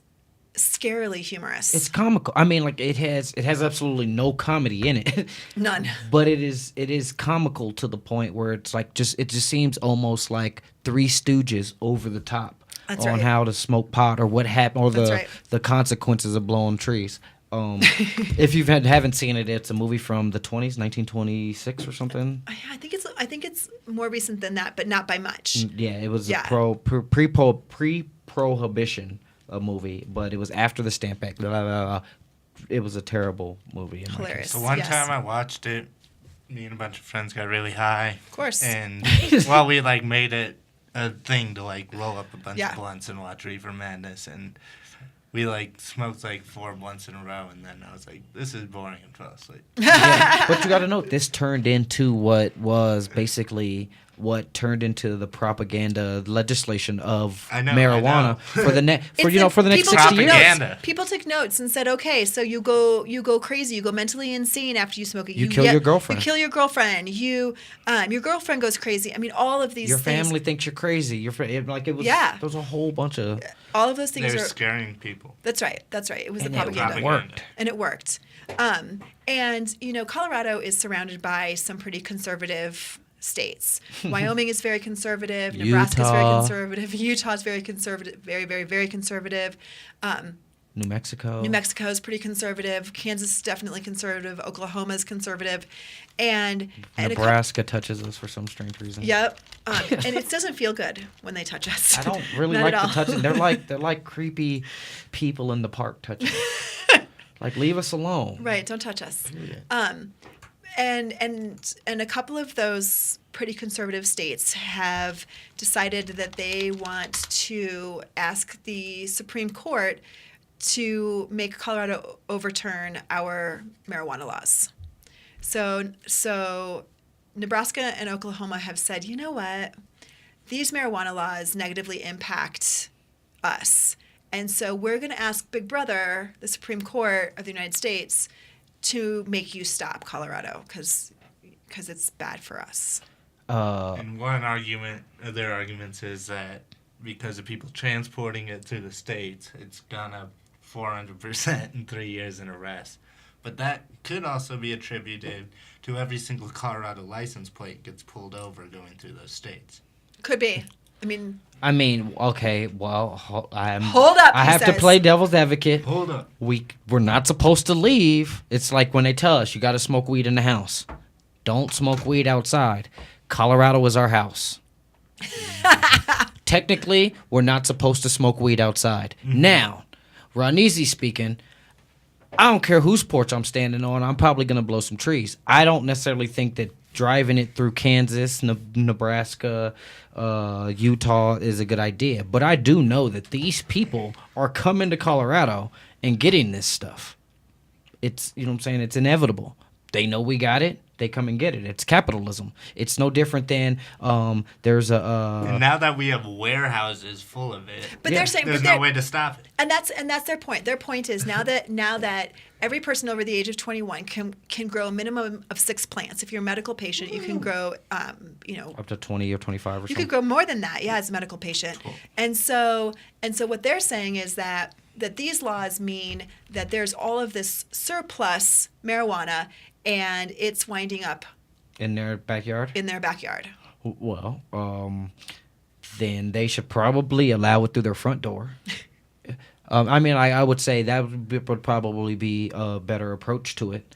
scarily humorous. It's comical. I mean, like it has absolutely no comedy in it. None. But it is comical to the point where it's like it just seems almost like Three Stooges over the top. That's on right. how to smoke pot or what happened or That's the right. the consequences of blowing trees. If you haven't seen it, it's a movie from the 20s, 1926 or something. I think it's more recent than that, but not by much. Yeah, it was Yeah. a pre-prohibition movie, but it was after the Stamp Act. Blah, blah, blah, blah. It was a terrible movie. in my Hilarious. So one Yes. time I watched it, me and a bunch of friends got really high. Of course. And well, we like made it a thing to like roll up a bunch Yeah. of blunts and watch Reefer Madness, and we like smoked like 4 blunts in a row, and then I was like, "This is boring," and fell asleep. Yeah, but you got to note this turned into what was basically what turned into the propaganda legislation of I know. marijuana for the next It's for the next people 60 took years. notes. Propaganda. People took notes and said, "Okay, so you go crazy, you go mentally insane after you smoke it. You kill your girlfriend. You kill your girlfriend. Your girlfriend goes crazy. I mean, all of these Your things. family thinks you're crazy. It was Yeah. there was a whole bunch of All of those things They're are. scaring people. That's right. That's right. It was and the it propaganda. worked. And it worked. And Colorado is surrounded by some pretty conservative states. Wyoming is very conservative. Nebraska is very Utah. conservative. Utah is very conservative. Very, very, very conservative. New Mexico. New Mexico is pretty conservative. Kansas is definitely conservative. Oklahoma is conservative. And a Nebraska touches us for some strange reason. Yep. And it doesn't feel good when they touch us. I don't really Not like at to all. touch it. They're like creepy people in the park touching us. Like, leave us alone. Right, don't touch us. And a couple of those pretty conservative states have decided that they want to ask the Supreme Court to make Colorado overturn our marijuana laws. So Nebraska and Oklahoma have said, you know what? These marijuana laws negatively impact us. And so we're going to ask Big Brother, the Supreme Court of the United States, to make you stop Colorado because it's bad for us. And one argument of their arguments is that because of people transporting it to the states, it's gone up 400% in 3 years in arrests. But that could also be attributed to every single Colorado license plate gets pulled over going through those states. Could be. I mean, Okay, well, hold up. I he have to says. play devil's advocate. Hold up. We're not supposed to leave. It's like when they tell us you got to smoke weed in the house. Don't smoke weed outside. Colorado is our house. Technically, we're not supposed to smoke weed outside. Now, Ronezi speaking, I don't care whose porch I'm standing on. I'm probably going to blow some trees. I don't necessarily think that driving it through Kansas, Nebraska, Utah is a good idea. But I do know that these people are coming to Colorado and getting this stuff. It's, you know what I'm saying? It's inevitable. They know we got it. They come and get it. It's capitalism. It's no different than there's a And now that we have warehouses full of it, But they're saying, there's but no they're, way to stop it. and that's their point. Their point is now that every person over the age of 21 can grow a minimum of 6 plants. If you're a medical patient, you can grow, up to 20 or 25 or you something. could grow more than that, as a medical patient. And so what they're saying is that these laws mean that there's all of this surplus marijuana, and it's winding up In their backyard? in their backyard. Well, then they should probably allow it through their front door. I would say that would probably be a better approach to it,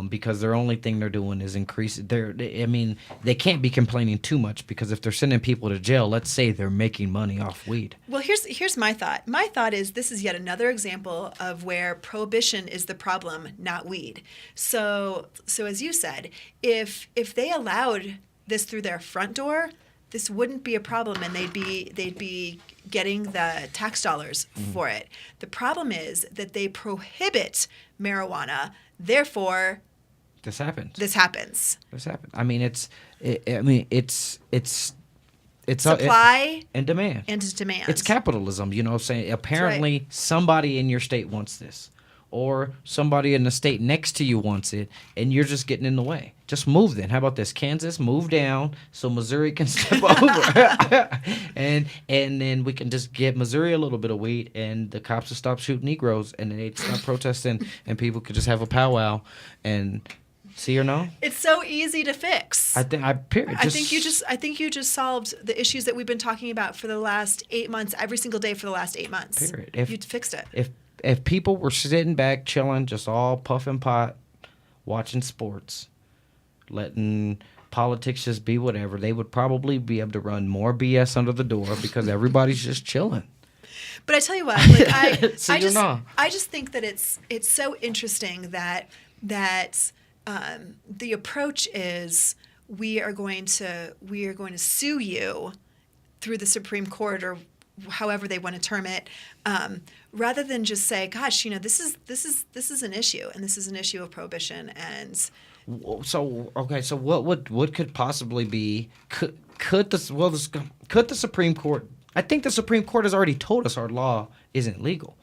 because their only thing they're doing is increase. They can't be complaining too much, because if they're sending people to jail, let's say they're making money off weed. Well, here's my thought. My thought is this is yet another example of where prohibition is the problem, not weed. So as you said, if they allowed this through their front door, this wouldn't be a problem, and they'd be getting the tax dollars for it. The problem is that they prohibit marijuana, therefore This happens. this happens. This happens. It's Supply and demand. and demand. It's capitalism, you know what I'm saying? Apparently, somebody in your state wants this, or somebody in the state next to you wants it, and you're just getting in the way. Just move then. How about this? Kansas, move down so Missouri can step over. and then we can just get Missouri a little bit of weed, and the cops will stop shooting Negroes, and then they'd stop protesting, and people could just have a powwow. And See or no? It's so easy to fix. I think you just solved the issues that we've been talking about for the last 8 months, every single day for the last 8 months. Period. You fixed it. If people were sitting back, chilling, just all puffing pot, watching sports, letting politics just be whatever, they would probably be able to run more BS under the door because everybody's just chilling. But I tell you what, like I just think that it's so interesting that the approach is we are going to sue you through the Supreme Court or however they want to term it, rather than just say, gosh, this is an issue, and this is an issue of prohibition. And so what could possibly be could the Supreme Court? I think the Supreme Court has already told us our law isn't legal,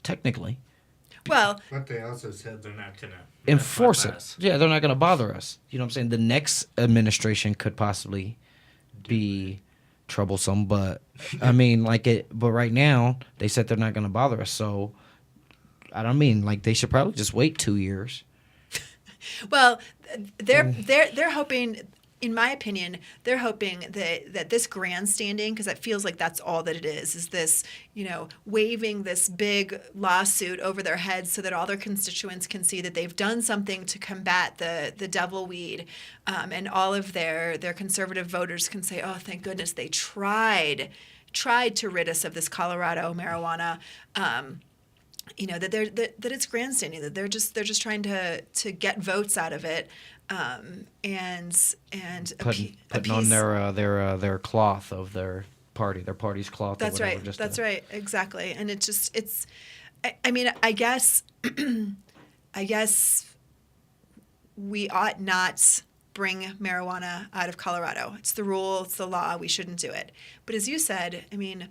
technically. Well, but they also said they're not going to enforce it. Yeah, they're not going to bother us. You know what I'm saying? The next administration could possibly be troublesome, but I mean, but right now they said they're not going to bother us. So I don't mean like they should probably just wait 2 years. Well, they're hoping, in my opinion, they're hoping that this grandstanding, because it feels like that's all that it is this, waving this big lawsuit over their heads so that all their constituents can see that they've done something to combat the devil weed, and all of their conservative voters can say, oh, thank goodness they tried to rid us of this Colorado marijuana. That it's grandstanding, that they're just trying to get votes out of it, and putting on their cloth of their party's cloth. That's or whatever, right. That's right. Exactly. And I mean, I guess we ought not bring marijuana out of Colorado. It's the rule. It's the law. We shouldn't do it. But as you said, I mean,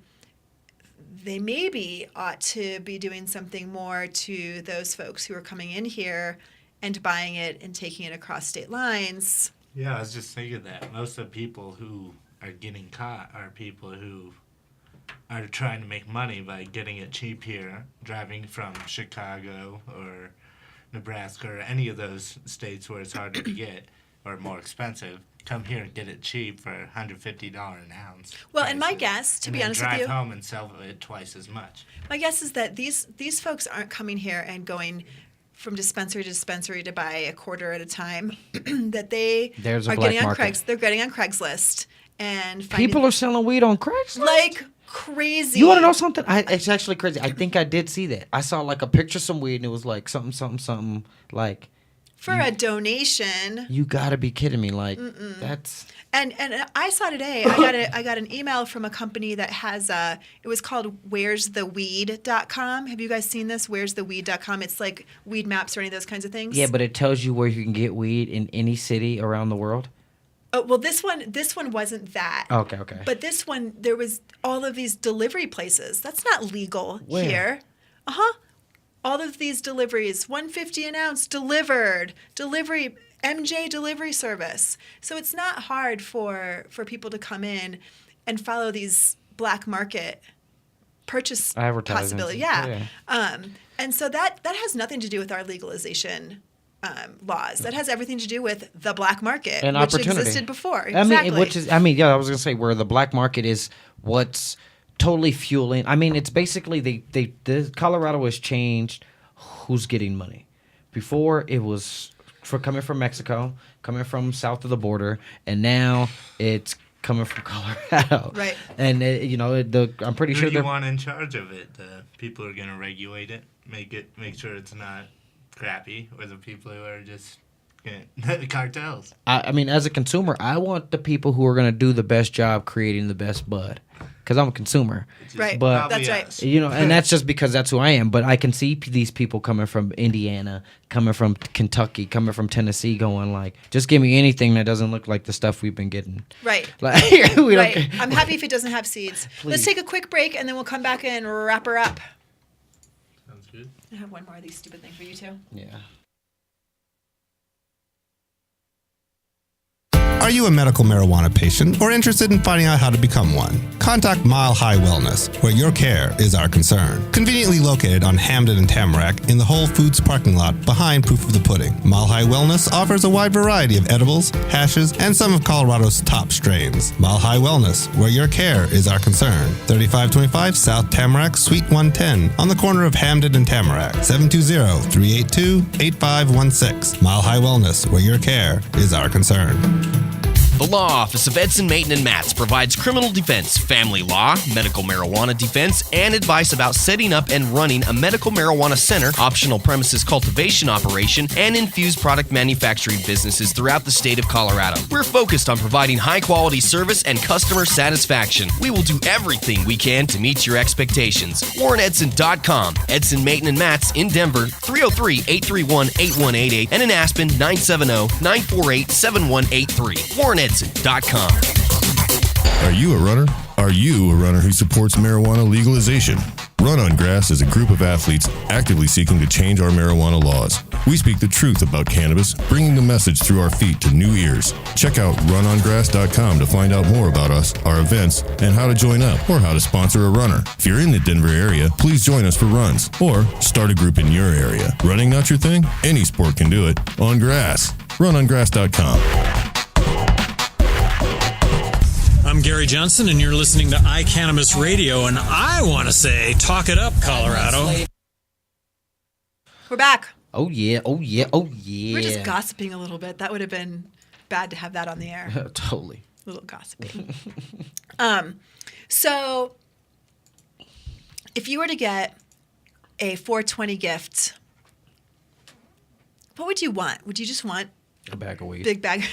they maybe ought to be doing something more to those folks who are coming in here and buying it and taking it across state lines. Yeah, I was just thinking that. Most of the people who are getting caught are people who are trying to make money by getting it cheap here, driving from Chicago or Nebraska or any of those states where it's harder to get or more expensive. Come here and get it cheap for $150 an ounce. Well, and my guess, to be honest with you, drive home and sell it twice as much. My guess is that these folks aren't coming here and going from dispensary to dispensary to buy a quarter at a time. That they are getting on Craigslist. They're getting on Craigslist and finding people are selling weed on Craigslist like crazy. You want to know something? It's actually crazy. I think I did see that. I saw like a picture of some weed and it was like something like. For a donation. You gotta be kidding me! Like that's. And I saw today. I got an email from a company that has it was called where'stheweed.com. Have you guys seen this? Where'stheweed.com. It's like weed maps or any of those kinds of things. Yeah, but it tells you where you can get weed in any city around the world. Oh well, this one wasn't that. Okay. But this one, there was all of these delivery places. That's not legal here. All of these deliveries, $150 an ounce delivered, MJ delivery service. So it's not hard for people to come in and follow these black market purchase possibility. Yeah. And so that has nothing to do with our legalization laws. That has everything to do with the black market, and which opportunity existed before. Exactly. I was gonna say where the black market is what's totally fueling. I mean, it's basically the Colorado has changed who's getting money. Before it was coming from Mexico, coming from south of the border, and now it's coming from Colorado. Right. And I'm pretty sure you want in charge of it. The people who are going to regulate it, make sure it's not crappy, or the people who are just cartels. I mean, as a consumer, I want the people who are going to do the best job creating the best bud. Because I'm a consumer. Right, but, that's right. And that's just because that's who I am. But I can see these people coming from Indiana, coming from Kentucky, coming from Tennessee going like, just give me anything that doesn't look like the stuff we've been getting. Right. Like, right. I'm happy if it doesn't have seeds. Please. Let's take a quick break, and then we'll come back and wrap her up. Sounds good. I have one more of these stupid things for you, too. Yeah. Are you a medical marijuana patient or interested in finding out how to become one? Contact Mile High Wellness, where your care is our concern. Conveniently located on Hamden and Tamarack in the Whole Foods parking lot behind Proof of the Pudding. Mile High Wellness offers a wide variety of edibles, hashes, and some of Colorado's top strains. Mile High Wellness, where your care is our concern. 3525 South Tamarack, Suite 110, on the corner of Hamden and Tamarack. 720-382-8516. Mile High Wellness, where your care is our concern. The Law Office of Edson, Mayton, and Matz provides criminal defense, family law, medical marijuana defense, and advice about setting up and running a medical marijuana center, optional premises cultivation operation, and infused product manufacturing businesses throughout the state of Colorado. We're focused on providing high-quality service and customer satisfaction. We will do everything we can to meet your expectations. WarrenEdson.com. Edson, Mayton, and Matz in Denver, 303-831-8188, and in Aspen, 970-948-7183. WarrenEdson.com. Are you a runner? Are you a runner who supports marijuana legalization? Run on Grass is a group of athletes actively seeking to change our marijuana laws. We speak the truth about cannabis, bringing the message through our feet to new ears. Check out runongrass.com to find out more about us, our events, and how to join up or how to sponsor a runner. If you're in the Denver area, please join us for runs or start a group in your area. Running not your thing? Any sport can do it. On grass. Runongrass.com. I'm Gary Johnson, and you're listening to Cannabis Radio, and I want to say, talk it up, Colorado. We're back. Oh yeah, oh yeah, oh yeah. We're just gossiping a little bit. That would have been bad to have that on the air. Totally. A little gossiping. So, if you were to get a 420 gift, what would you want? Would you just want A bag of weed. big bag?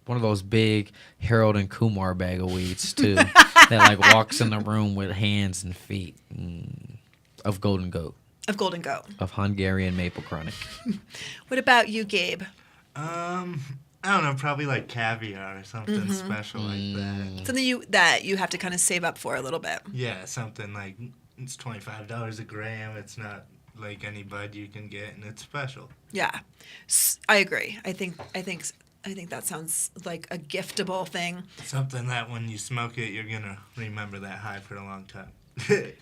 One of those big Harold and Kumar bag of weeds too, that like walks in the room with hands and feet of Golden Goat, Of Golden Goat. of Hungarian Maple Chronic. What about you, Gabe? I don't know, probably like caviar or something special like that. Something that you have to kind of save up for a little bit. Yeah, something like it's $25 a gram. It's not like any bud you can get, and it's special. Yeah, I agree. I think that sounds like a giftable thing. Something that when you smoke it, you're gonna remember that high for a long time.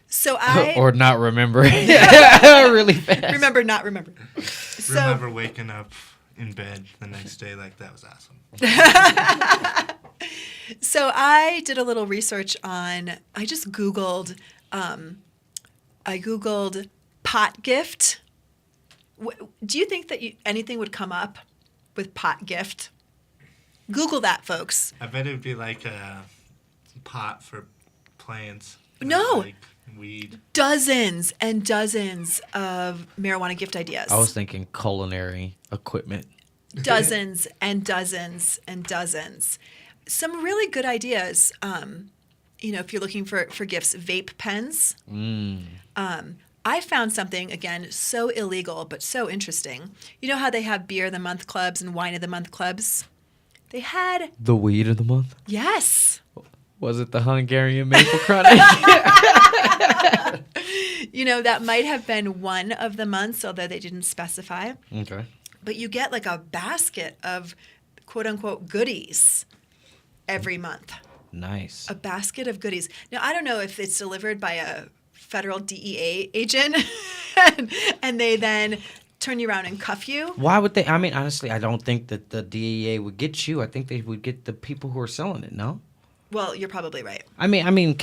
So I Or not remember it really fast. not remember. So, Remember waking up in bed the next day like that was awesome. So I did a little research on. I just Googled. I Googled pot gift. Do you think that anything would come up with pot gift? Google that, folks. I bet it would be like a pot for plants. No. Like weed. Dozens and dozens of marijuana gift ideas. I was thinking culinary equipment. Dozens and dozens and dozens. Some really good ideas. If you're looking for gifts, vape pens. I found something, again, so illegal but so interesting. You know how they have beer of the month clubs and wine of the month clubs? They had... The weed of the month? Yes. Was it the Hungarian Maple Chronic? That might have been one of the months, although they didn't specify. Okay. But you get like a basket of quote-unquote goodies every month. Nice. A basket of goodies. Now, I don't know if it's delivered by a federal DEA agent and they then turn you around and cuff you. Why would they? I mean, honestly, I don't think that the DEA would get you. I think they would get the people who are selling it, no? Well, you're probably right. I mean, I don't know.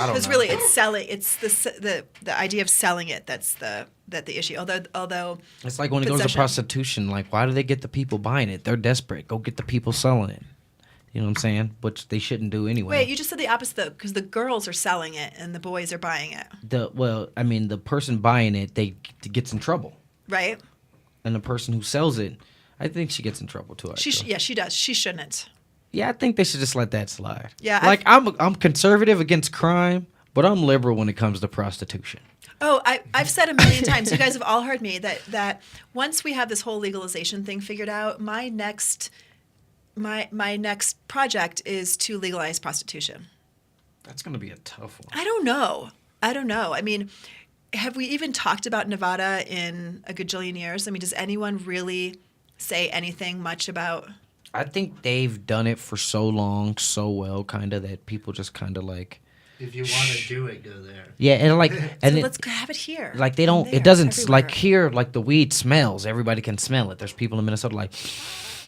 Because really, it's selling. It's the idea of selling it that's the issue. Although It's like when it goes to possession. prostitution. Like, why do they get the people buying it? They're desperate. Go get the people selling it. You know what I'm saying? Which they shouldn't do anyway. Wait, you just said the opposite though, because the girls are selling it and the boys are buying it, the person buying it, they gets in trouble, right? and the person who sells it, I think she gets in trouble too. She does. She shouldn't. Yeah, I think they should just let that slide. Yeah, like I'm conservative against crime, but I'm liberal when it comes to prostitution. Oh, I've said a million times. You guys have all heard me that once we have this whole legalization thing figured out, my next project is to legalize prostitution. That's gonna be a tough one. I don't know. I mean, have we even talked about Nevada in a gajillion years? I mean, does anyone really say anything much about I think they've done it for so long, so well, kind of, that people just kind of like. If you want to do it, go there. Yeah, and like, and So it, let's have it here. like they and don't. there, It doesn't like everywhere. here. Like the weed smells. Everybody can smell it. There's people in Minnesota like,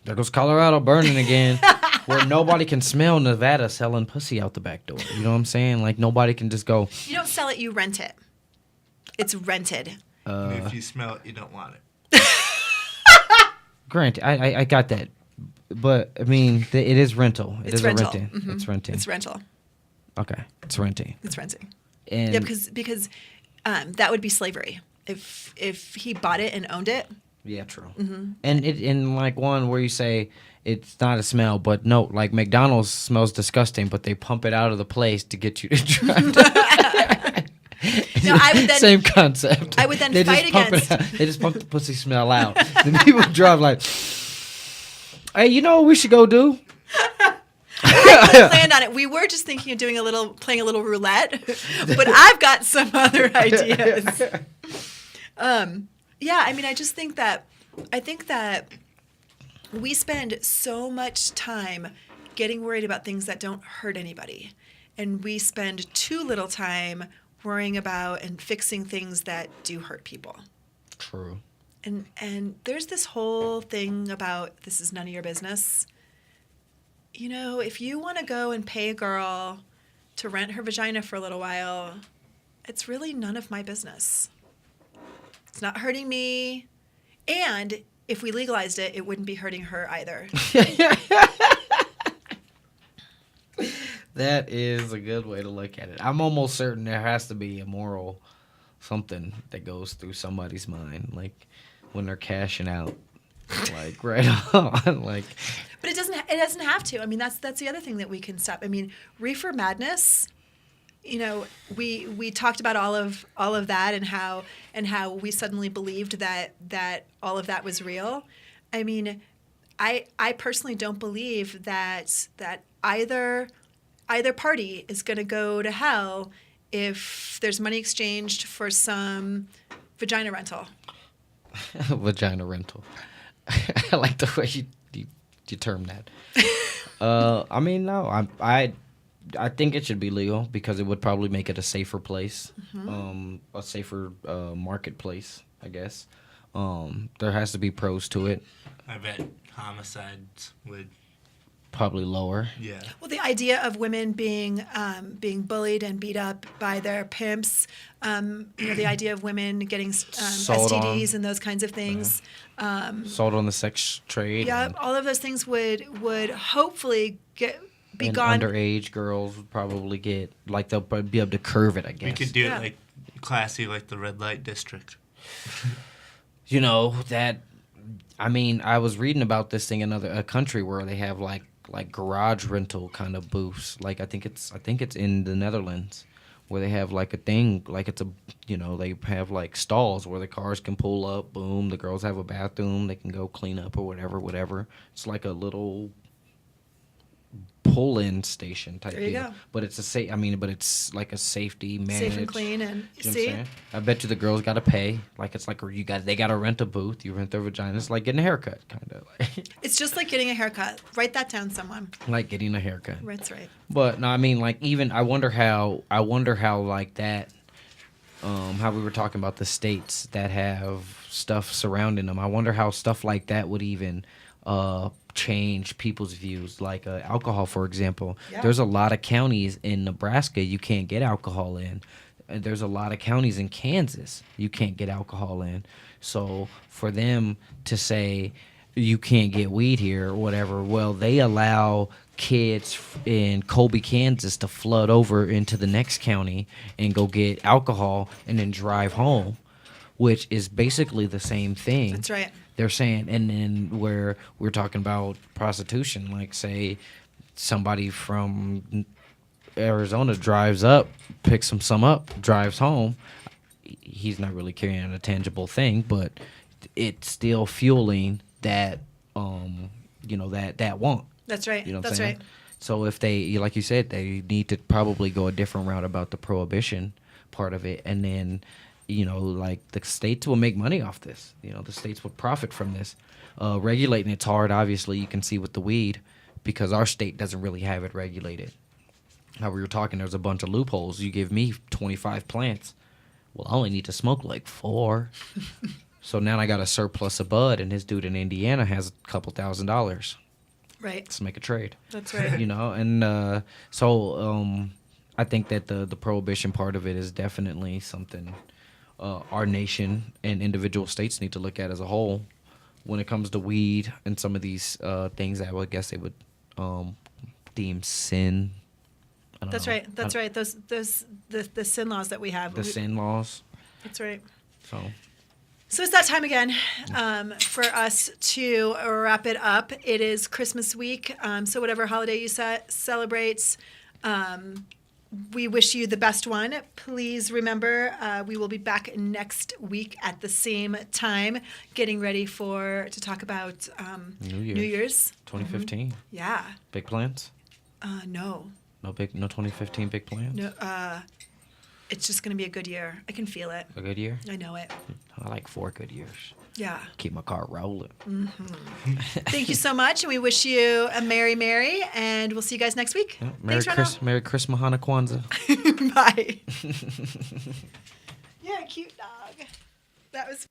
there goes Colorado burning again, where nobody can smell Nevada selling pussy out the back door. You know what I'm saying? Like nobody can just go. You don't sell it, you rent it. It's rented. And if you smell it, you don't want it. Granted, I got that, but I mean it is rental. It It's is rental. a renting. Mhm. It's renting. It's rental. Okay, it's renting. It's renting. And Yeah, because that would be slavery. If he bought it and owned it. yeah, true. Mm-hmm. And it in like one where you say it's not a smell, but no, like McDonald's smells disgusting, but they pump it out of the place to get you to drive. No, I would then Same concept. I would then They fight just pump it against- out. They just pump the pussy smell out. Then people drive like, hey, you know what we should go do? planned on it. We were just thinking of playing a little roulette, but I've got some other ideas. Yeah, I mean, I think that we spend so much time getting worried about things that don't hurt anybody, and we spend too little time worrying about and fixing things that do hurt people. True. And there's this whole thing about this is none of your business. You know, if you want to go and pay a girl to rent her vagina for a little while, it's really none of my business. It's not hurting me. And if we legalized it, it wouldn't be hurting her either. That is a good way to look at it. I'm almost certain there has to be a moral something that goes through somebody's mind, like when they're cashing out, like right on, like. But it doesn't have to. I mean, that's the other thing that we can stop. I mean, reefer madness. You know, we talked about all of that and how we suddenly believed that all of that was real. I mean, I personally don't believe that either party is going to go to hell if there's money exchanged for some vagina rental. Vagina rental. I like the way you term that. I mean, no, I think it should be legal because it would probably make it a safer place, a safer marketplace, I guess. There has to be pros to it. I bet homicides would. Probably lower. Yeah. Well, the idea of women being bullied and beat up by their pimps, the idea of women getting Sold on. STDs and those kinds of things. Sold on the sex trade. Yeah, all of those things would hopefully be and gone. underage girls would probably get, like, they'll probably be able to curve it, I guess. We could do Yeah. it like classy, like the red light district. You know, that, I mean, I was reading about this thing in a country where they have like garage rental kind of booths. Like I think it's in the Netherlands where they have like a thing, like it's a, you know, they have like stalls where the cars can pull up, boom, the girls have a bathroom, they can go clean up or whatever. It's like a little pull-in station type There you deal. go. But it's but it's like a safety managed. Safe and clean, and You know what I'm see, saying? I bet you the girls got to pay. Like it's like they got to rent a booth. You rent their vagina. It's like getting a haircut, kind of like, it's just like getting a haircut. Write that down, someone. like getting a haircut. That's right. But no, I mean, like even I wonder how like that. How we were talking about the states that have stuff surrounding them. I wonder how stuff like that would even change people's views. Like alcohol, for example. Yeah. There's a lot of counties in Nebraska you can't get alcohol in. And there's a lot of counties in Kansas you can't get alcohol in. So for them to say you can't get weed here or whatever, well, they allow kids in Colby, Kansas to flood over into the next county and go get alcohol and then drive home, which is basically the same thing. That's right. They're saying, and then where we're talking about prostitution, like say somebody from Arizona drives up, picks some up, drives home. He's not really carrying a tangible thing, but it's still fueling that, that want. That's right. You know what I'm That's saying? right. So if they, like you said, they need to probably go a different route about the prohibition part of it, and then, like the states will make money off this. The states would profit from this. Regulating it's hard, obviously. You can see with the weed, because our state doesn't really have it regulated. How we were talking, there's a bunch of loopholes. You give me 25 plants. Well, I only need to smoke like 4. So now I got a surplus of bud, and this dude in Indiana has a couple $1,000s. Right. Let's make a trade. That's right. And so I think that the prohibition part of it is definitely something our nation and individual states need to look at as a whole when it comes to weed and some of these things that I guess they would deem sin. I don't That's know. right. That's right. Those the sin laws that we have. The sin laws. That's right. So it's that time again for us to wrap it up. It is Christmas week, so whatever holiday you celebrate, we wish you the best one. Please remember, we will be back next week at the same time, getting ready to talk about New Year's 2015. Yeah. Big plans? No. No 2015 big plans? No. It's just going to be a good year. I can feel it. A good year? I know it. I like 4 good years. Yeah. Keep my car rolling. Mm-hmm. Thank you so much, and we wish you a Merry, and we'll see you guys next week. Yeah, Thanks, Ronell. Merry Christmas, Hana Kwanzaa. Bye. You're a cute dog. That was